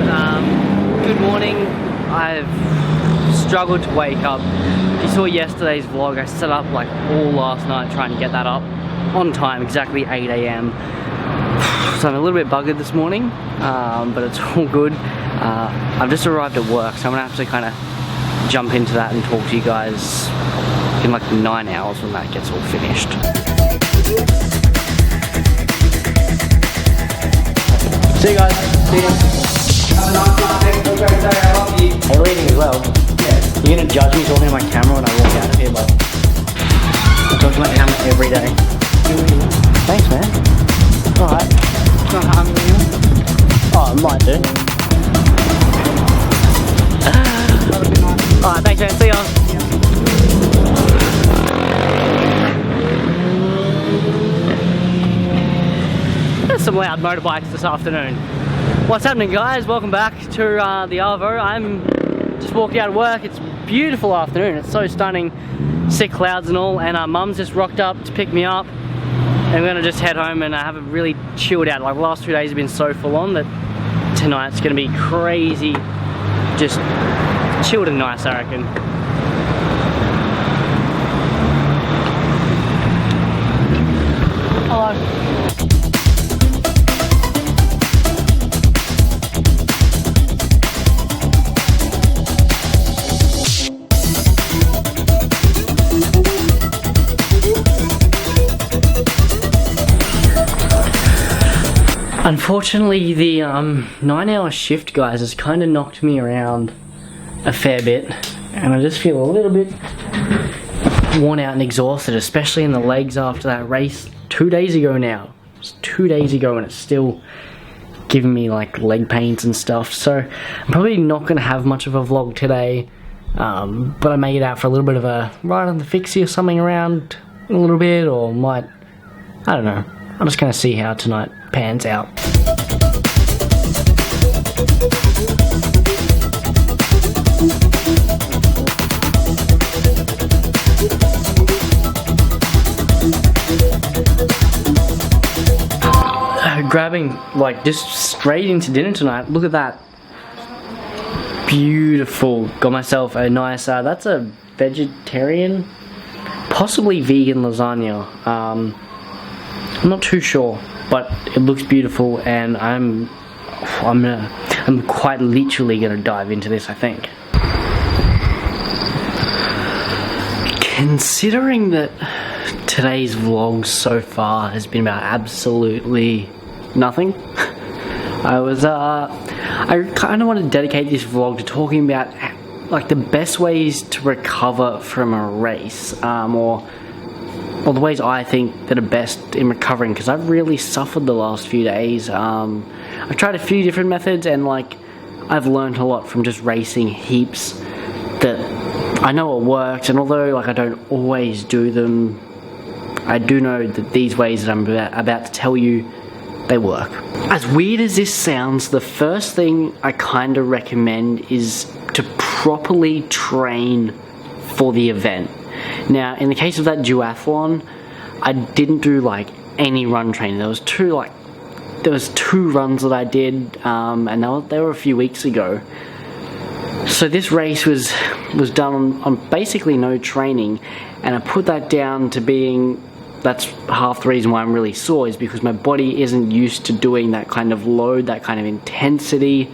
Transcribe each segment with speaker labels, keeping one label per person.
Speaker 1: Good morning. I've struggled to wake up. If you saw yesterday's vlog, I set up like all last night trying to get that up on time, exactly 8 AM. So I'm a little bit buggered this morning, but it's all good. I've just arrived at work, so I'm gonna have to kind of jump into that and talk to you guys in like 9 hours when that gets all finished. See you guys. See you. Have a nice night. Have a great day. I love you. Are you leaving as well? Yeah. You're gonna judge me talking to my camera when I walk out of here, but I talk to my camera every day. Thanks, man. Alright. It's not harming you. Oh, it might do. Alright, thanks, man. See ya. There's some loud motorbikes this afternoon. What's happening, guys? Welcome back to the Arvo. I'm just walking out of work. It's a beautiful afternoon. It's so stunning. Sick clouds and all, and Mum's just rocked up to pick me up. And we're gonna just head home and have a really chilled out. Like the last 2 days have been so full on that tonight's gonna be crazy. Just chilled and nice, I reckon. Hello. Unfortunately, the 9-hour shift, guys, has kind of knocked me around a fair bit, and I just feel a little bit worn out and exhausted, especially in the legs after that race 2 days ago now. It was 2 days ago and it's still giving me like leg pains and stuff, so I'm probably not going to have much of a vlog today, but I may get out for a little bit of a ride on the fixie or something around a little bit, or might, I don't know. I'm just going to see how tonight pans out. Grabbing, like, just straight into dinner tonight. Look at that. Beautiful. Got myself a nice, that's a vegetarian, possibly vegan lasagna. I'm not too sure, but it looks beautiful, and I'm quite literally gonna dive into this, I think. Considering that today's vlog so far has been about absolutely nothing, I kind of want to dedicate this vlog to talking about like the best ways to recover from a race, or the ways I think that are best in recovering, because I've really suffered the last few days. I've tried a few different methods, and like I've learned a lot from just racing heaps that I know it works, and although like I don't always do them, I do know that these ways that I'm about to tell you, they work. As weird as this sounds, the first thing I kind of recommend is to properly train for the event. Now, in the case of that duathlon, I didn't do like any run training. There was two runs that I did, and they were a few weeks ago. So this race was done on basically no training, and I put that down to being, that's half the reason why I'm really sore, is because my body isn't used to doing that kind of load, that kind of intensity,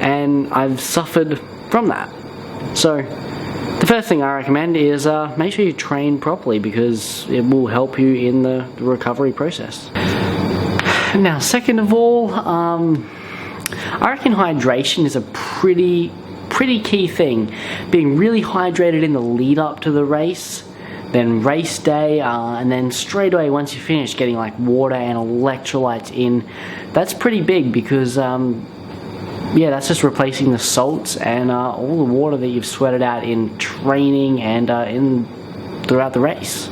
Speaker 1: and I've suffered from that. So the first thing I recommend is make sure you train properly, because it will help you in the recovery process. Now, second of all, I reckon hydration is a pretty key thing. Being really hydrated in the lead up to the race, then race day, and then straight away once you finish, getting like water and electrolytes in. That's pretty big, because yeah, that's just replacing the salts and all the water that you've sweated out in training and throughout the race.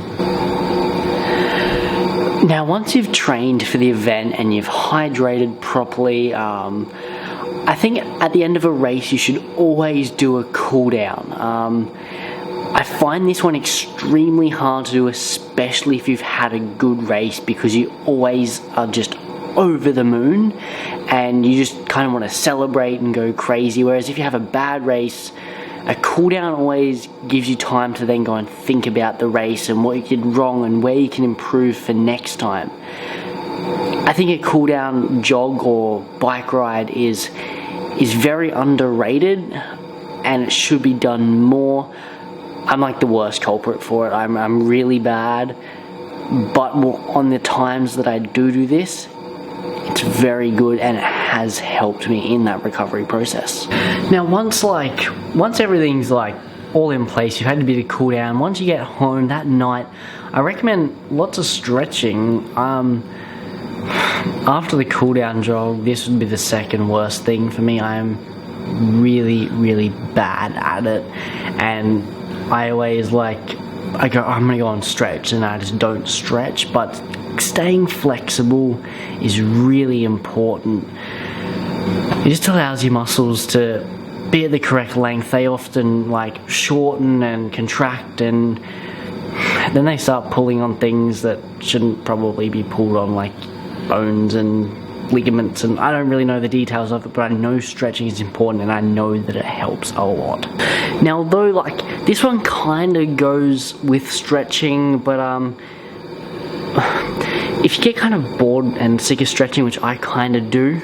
Speaker 1: Now, once you've trained for the event and you've hydrated properly, I think at the end of a race you should always do a cool down. I find this one extremely hard to do, especially if you've had a good race, because you always are just over the moon and you just kind of want to celebrate and go crazy. Whereas if you have a bad race, a cool down always gives you time to then go and think about the race and what you did wrong and where you can improve for next time. I think a cool down jog or bike ride is very underrated, and it should be done more. I'm like the worst culprit for it. I'm really bad, but on the times that I do this, it's very good and it has helped me in that recovery process. Now once everything's like all in place, you've had a bit of cool down, once you get home that night, I recommend lots of stretching. After the cool down jog, this would be the second worst thing for me. I am really bad at it, and I always I'm gonna go and stretch, and I just don't stretch. But staying flexible is really important. It just allows your muscles to be at the correct length. They often shorten and contract, and then they start pulling on things that shouldn't probably be pulled on, like bones and ligaments, and I don't really know the details of it, but I know stretching is important and I know that it helps a lot. Now although this one kind of goes with stretching, but if you get kind of bored and sick of stretching, which I kind of do,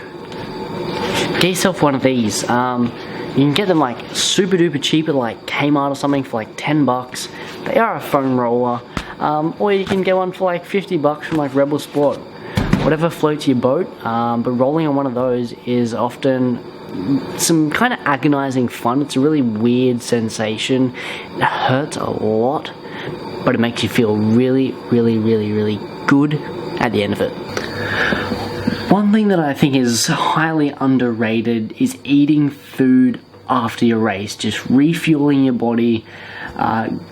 Speaker 1: get yourself one of these. You can get them super duper cheap at Kmart or something for $10. They are a foam roller, or you can get one for $50 from Rebel Sport. Whatever floats your boat, but rolling on one of those is often some kind of agonizing fun. It's a really weird sensation. It hurts a lot, but it makes you feel really good at the end of it. One thing that I think is highly underrated is eating food after your race, just refueling your body,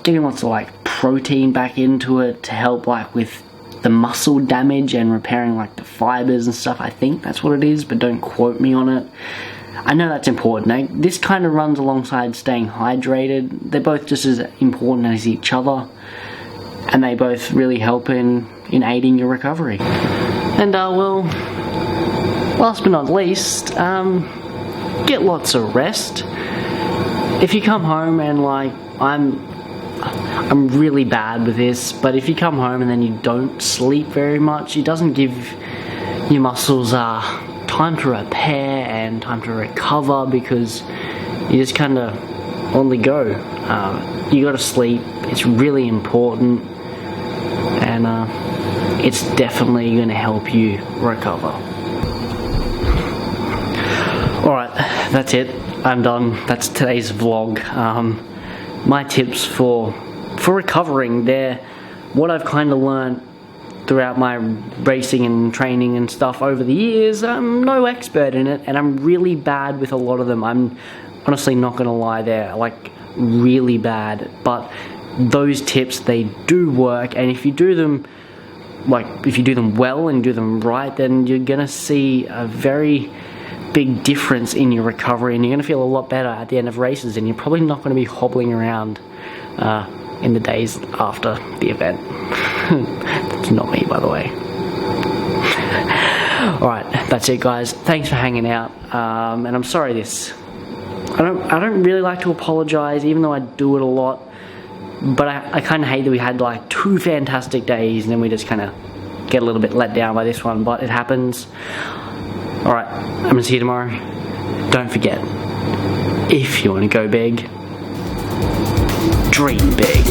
Speaker 1: getting lots of protein back into it to help with the muscle damage and repairing the fibers and stuff. I think that's what it is, but don't quote me on it. I know that's important. This kind of runs alongside staying hydrated. They're both just as important as each other, and they both really help in aiding your recovery. And well, last but not least, get lots of rest. If you come home and I'm really bad with this, but if you come home and then you don't sleep very much, it doesn't give your muscles time to repair and time to recover, because you just kind of on the go. You gotta sleep. It's really important, and it's definitely gonna help you recover. Alright, that's it. I'm done. That's today's vlog. My tips for recovering, they're what I've kind of learned throughout my racing and training and stuff over the years. I'm no expert in it, and I'm really bad with a lot of them. I'm honestly not gonna lie, they're really bad, but those tips, they do work, and if you do them well and do them right, then you're gonna see a very big difference in your recovery, and you're going to feel a lot better at the end of races, and you're probably not going to be hobbling around in the days after the event. That's not me, by the way. Alright, that's it guys. Thanks for hanging out, and I'm sorry I don't really like to apologize, even though I do it a lot, but I kind of hate that we had 2 fantastic days and then we just kind of get a little bit let down by this one, but it happens. Alright, I'm gonna see you tomorrow. Don't forget, if you want to go big, dream big.